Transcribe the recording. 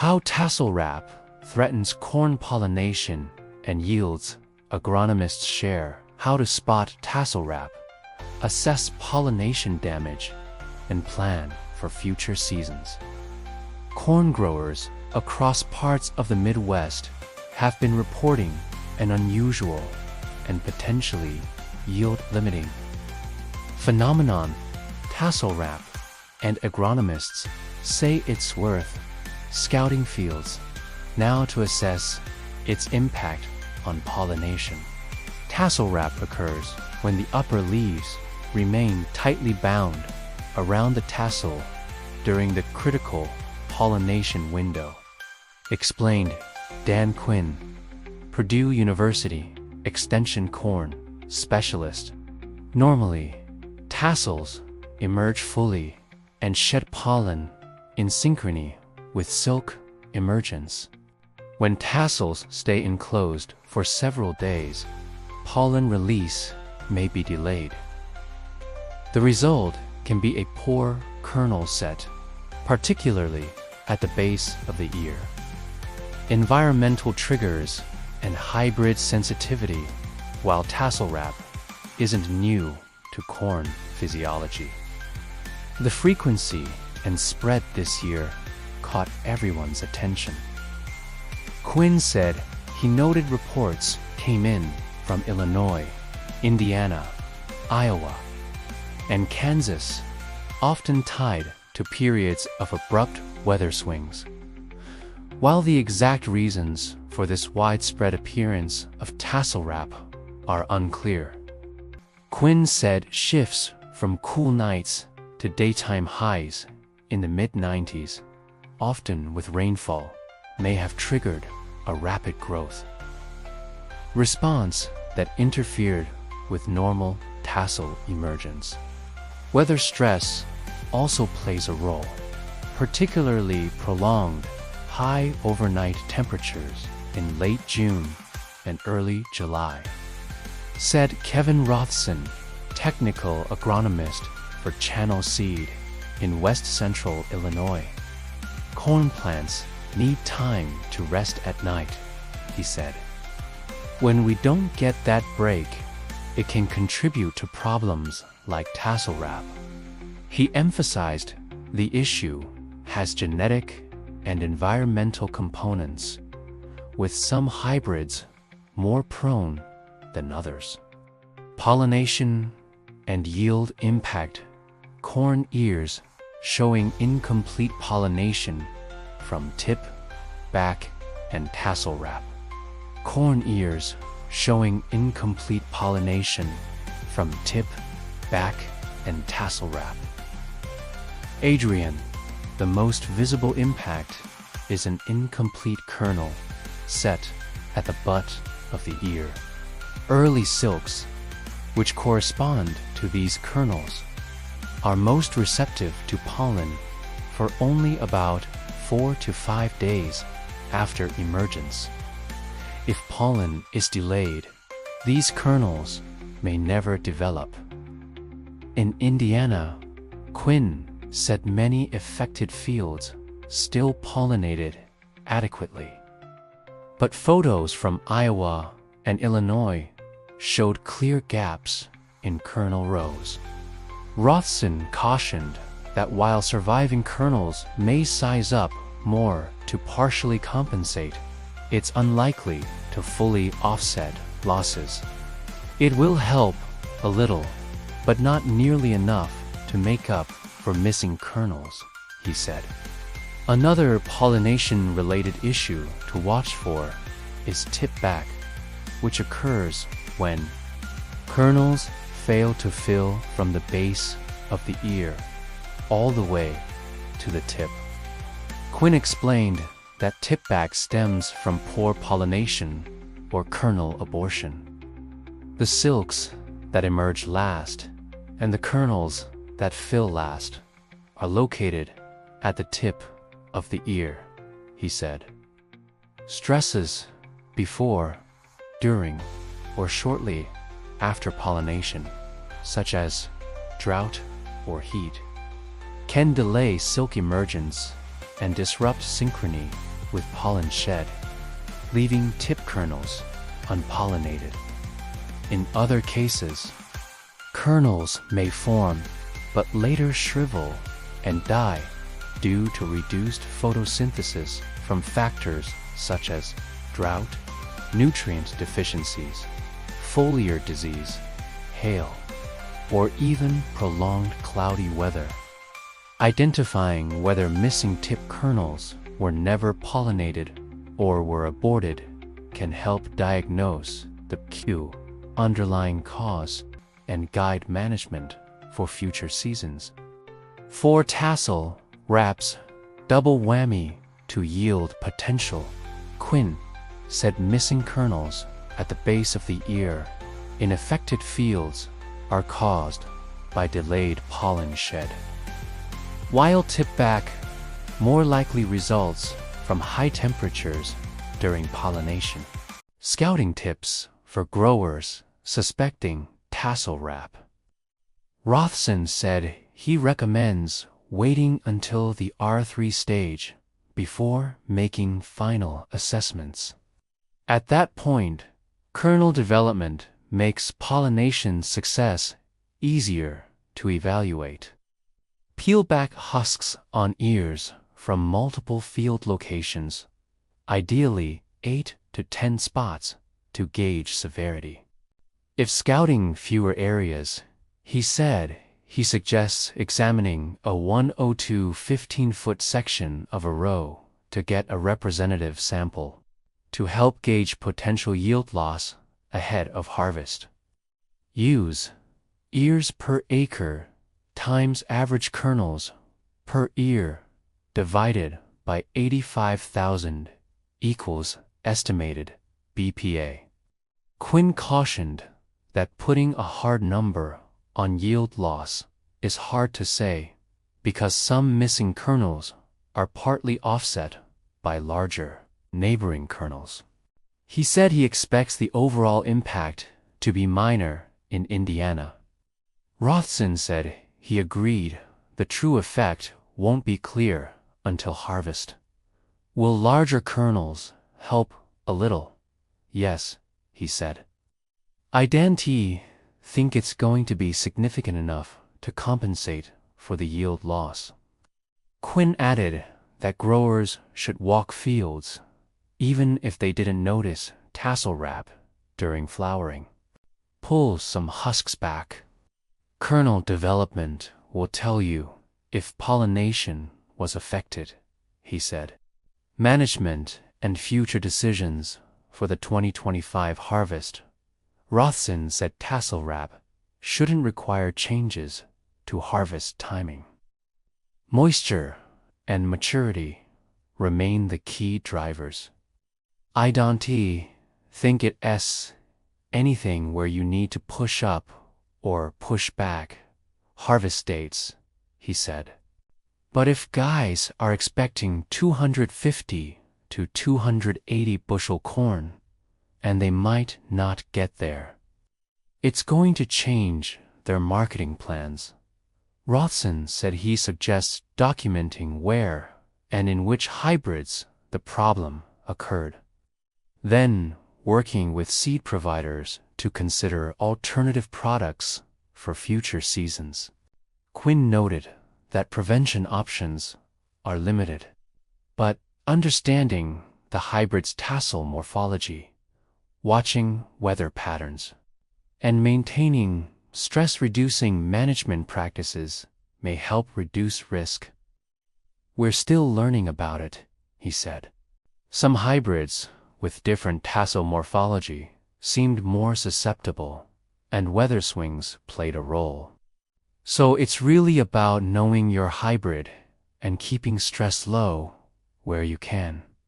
How tassel wrap threatens corn pollination and yields, agronomists share how to spot tassel wrap, assess pollination damage, and plan for future seasons. Corn growers across parts of the Midwest have been reporting an unusual and potentially yield-limiting phenomenon, tassel wrap, and agronomists say it's worth scouting fields now to assess its impact on pollination. Tassel wrap occurs when the upper leaves remain tightly bound around the tassel during the critical pollination window, explained Dan Quinn, Purdue University Extension corn specialist. Normally, tassels emerge fully and shed pollen in synchrony with silk emergence. When tassels stay enclosed for several days, pollen release may be delayed. The result can be a poor kernel set, particularly at the base of the ear. Environmental triggers and hybrid sensitivity, while tassel wrap isn't new to corn physiology. The frequency and spread this year caught everyone's attention. Quinn said he noted reports came in from Illinois, Indiana, Iowa, and Kansas, often tied to periods of abrupt weather swings. While the exact reasons for this widespread appearance of tassel wrap are unclear, Quinn said shifts from cool nights to daytime highs in the mid-90s, often with rainfall, may have triggered a rapid growth response that interfered with normal tassel emergence. Weather stress also plays a role, particularly prolonged high overnight temperatures in late June and early July, said Kevin Rothson, technical agronomist for Channel Seed in West Central Illinois. Corn plants need time to rest at night, he said. When we don't get that break, it can contribute to problems like tassel wrap. He emphasized the issue has genetic and environmental components, with some hybrids more prone than others. Pollination and yield impact. Corn ears showing incomplete pollination from tip, back, and tassel wrap. Corn ears showing incomplete pollination from tip, back, and tassel wrap. Adrian, the most visible impact is an incomplete kernel set at the butt of the ear. Early silks, which correspond to these kernels, are most receptive to pollen for only about 4 to 5 days after emergence. If pollen is delayed, these kernels may never develop. In Indiana, Quinn said many affected fields still pollinated adequately. But photos from Iowa and Illinois showed clear gaps in kernel rows. Rothson cautioned that while surviving kernels may size up more to partially compensate, it's unlikely to fully offset losses. It will help a little, but not nearly enough to make up for missing kernels, he said. Another pollination-related issue to watch for is tip back, which occurs when kernels fail to fill from the base of the ear all the way to the tip. Quinn explained that tipback stems from poor pollination or kernel abortion. The silks that emerge last and the kernels that fill last are located at the tip of the ear, he said. Stresses before, during, or shortly after pollination, such as drought or heat, can delay silk emergence and disrupt synchrony with pollen shed, leaving tip kernels unpollinated. In other cases, kernels may form but later shrivel and die due to reduced photosynthesis from factors such as drought, nutrient deficiencies, foliar disease, hail, or even prolonged cloudy weather. Identifying whether missing tip kernels were never pollinated or were aborted can help diagnose the underlying cause and guide management for future seasons. For tassel wraps double whammy to yield potential, Quinn said missing kernels at the base of the ear in affected fields are caused by delayed pollen shed, while tip-back more likely results from high temperatures during pollination. Scouting tips for growers suspecting tassel wrap. Rothson said he recommends waiting until the R3 stage before making final assessments. At that point, kernel development makes pollination success easier to evaluate. Peel back husks on ears from multiple field locations, ideally 8 to 10 spots, to gauge severity. If scouting fewer areas, he said he suggests examining a 102 15-foot section of a row to get a representative sample to help gauge potential yield loss ahead of harvest. Use ears per acre times average kernels per ear divided by 85,000 equals estimated BPA. Quinn cautioned that putting a hard number on yield loss is hard to say because some missing kernels are partly offset by larger neighboring kernels. He said he expects the overall impact to be minor in Indiana. Rothson said he agreed the true effect won't be clear until harvest. Will larger kernels help a little? Yes, he said. I don't think it's going to be significant enough to compensate for the yield loss. Quinn added that growers should walk fields even if they didn't notice tassel wrap during flowering. Pull some husks back. Kernel development will tell you if pollination was affected, he said. Management and future decisions for the 2025 harvest. Rothson said tassel wrap shouldn't require changes to harvest timing. Moisture and maturity remain the key drivers. I don't think it's anything where you need to push up or push back harvest dates, he said. But if guys are expecting 250 to 280 bushel corn, and they might not get there, it's going to change their marketing plans. Rothson said he suggests documenting where and in which hybrids the problem occurred, then working with seed providers to consider alternative products for future seasons. Quinn noted that prevention options are limited, but understanding the hybrid's tassel morphology, watching weather patterns, and maintaining stress-reducing management practices may help reduce risk. We're still learning about it, he said. Some hybrids with different tassel morphology seemed more susceptible, and weather swings played a role. So it's really about knowing your hybrid and keeping stress low where you can.